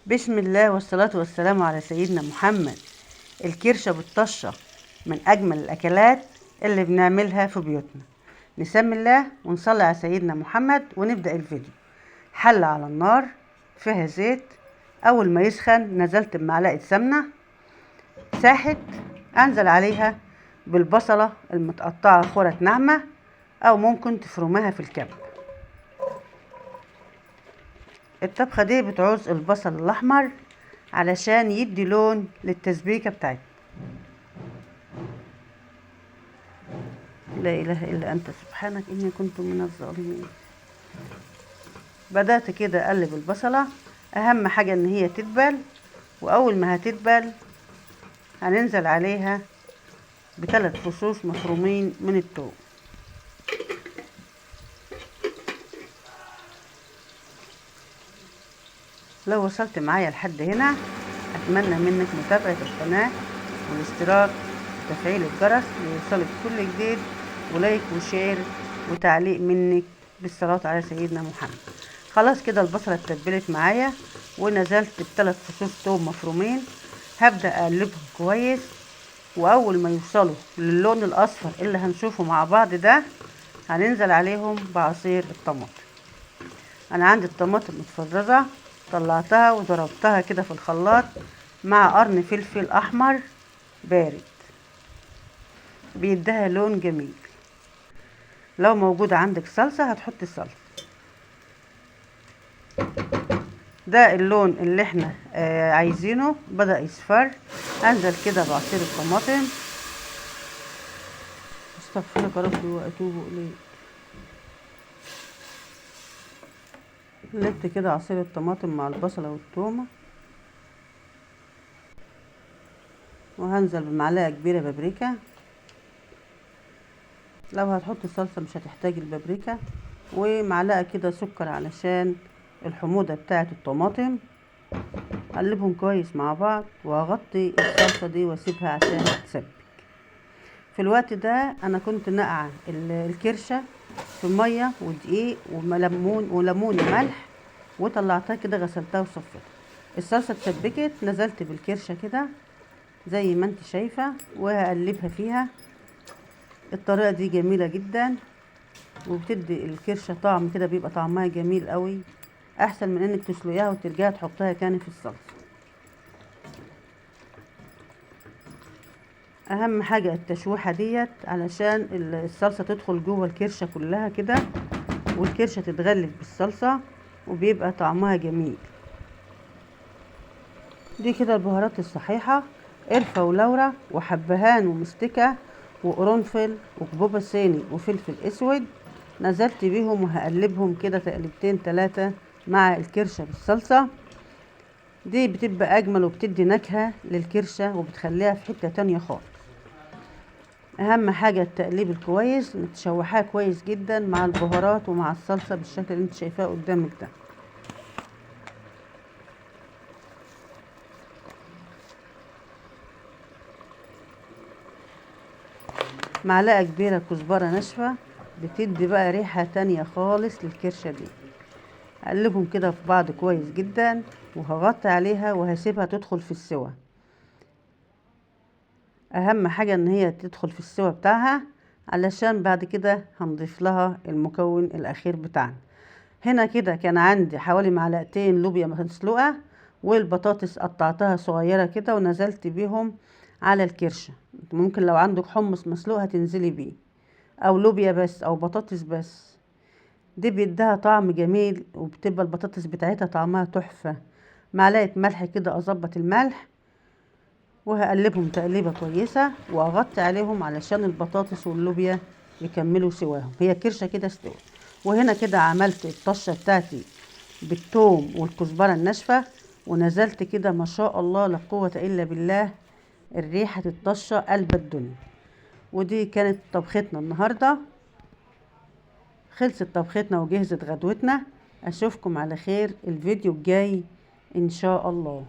بسم الله والصلاة والسلام على سيدنا محمد. الكرشة بالطشة من أجمل الأكلات اللي بنعملها في بيوتنا. نسمي الله ونصلي على سيدنا محمد ونبدأ الفيديو. حلة على النار فيها زيت، أول ما يسخن نزلت بمعلقة سمنة ساحت، أنزل عليها بالبصلة المتقطعة خرط ناعمة أو ممكن تفرمها في الكب. الطبخة دي بتعوز البصل الأحمر علشان يدي لون للتسبيكة بتاعتنا. لا إله إلا أنت سبحانك إني كنت من الظالمين. بدأت كده أقلب البصلة، أهم حاجة إن هي تدبل، وأول ما هتدبل هننزل عليها ب3 فصوص مفرومين من الثوم. لو وصلت معايا لحد هنا أتمنى منك متابعة القناة والاشتراك وتفعيل الجرس ليوصلك كل جديد، ولايك وشير وتعليق منك بالصلاة على سيدنا محمد. خلاص كده البصلة اتبلت معايا ونزلت ب3 فصوص ثوم مفرومين. هبدأ أقلبهم كويس، وأول ما يوصلوا للون الأصفر اللي هنشوفه مع بعض ده هننزل عليهم بعصير الطماطم. أنا عندي الطماطم متفرزة، طلعتها وضربتها كده في الخلاط مع قرن فلفل أحمر بارد بيديها لون جميل. لو موجودة عندك صلصة هتحطي صلصة. ده اللون اللي احنا عايزينه، بدأ يصفر. انزل كده بعصير الطماطم. استغفرك يا ربي واتوب اليك. قلبت كده عصير الطماطم مع البصلة والثومة، وهنزل بمعلقة كبيرة بابريكا. لو هتحطي صلصة مش هتحتاجي البابريكا، ومعلقة كده سكر علشان الحموضة بتاعة الطماطم. اقلبهم كويس مع بعض وهغطي الصلصة دي واسيبها عشان تتسبك. في الوقت ده انا كنت نقعة الكرشة في مية ودقيق وليمون وملح، وطلعتها كده غسلتها وصفيتها. الصلصة اتسبكت، نزلت بالكرشة كده زي ما انت شايفة وهقلبها فيها. الطريقة دي جميلة جدا وبتدي الكرشة طعم كده، بيبقى طعمها جميل قوي، احسن من انك تسلقيها وترجعي تحطها تاني في الصلصة. اهم حاجة التشويحة ديت علشان الصلصة تدخل جوه الكرشة كلها كده، والكرشة تتغلف بالصلصة وبيبقى طعمها جميل. دي كده البهارات الصحيحة: قرفة ولورة وحبهان ومستكة وقرنفل وكبوبة صيني وفلفل اسود. نزلت بيهم وهقلبهم كده تقلبتين 3 مع الكرشة بالصلصة. دي بتبقى اجمل وبتدي نكهة للكرشة وبتخليها في حتة تانية خالص. اهم حاجة التقليب الكويس، تشوحها كويس جدا مع البهارات ومع الصلصة بالشكل اللي انت شايفاه قدامك ده. معلقة كبيرة كزبرة ناشفة بتدي بقى ريحة تانية خالص للكرشة دي. اقلبهم كده في بعض كويس جدا وهغطي عليها وهسيبها تدخل في السوا. اهم حاجة ان هي تدخل في السوا بتاعها علشان بعد كده هنضيف لها المكون الاخير بتاعنا. هنا كده كان عندي حوالي معلقتين لوبيا مسلوقة، والبطاطس قطعتها صغيرة كده ونزلت بيهم على الكرشة. ممكن لو عندك حمص مسلوق هتنزلي بيه، او لوبيا بس او بطاطس بس. دي بيديها طعم جميل وبتبقى البطاطس بتاعتها طعمها تحفة. معلقة ملح كده اظبط الملح، وهقلبهم تقليبة كويسة واغطي عليهم علشان البطاطس واللوبيا يكملوا سواهم. هي كرشة كده استوت. وهنا كده عملت الطشة بتاعتي بالثوم والكزبرة الناشفة، ونزلت كده ما شاء الله لا قوة الا بالله، الريحة الطشة قلب الدنيا. ودي كانت طبختنا النهاردة. خلصت طبختنا وجهزت غدوتنا. اشوفكم على خير الفيديو الجاي ان شاء الله.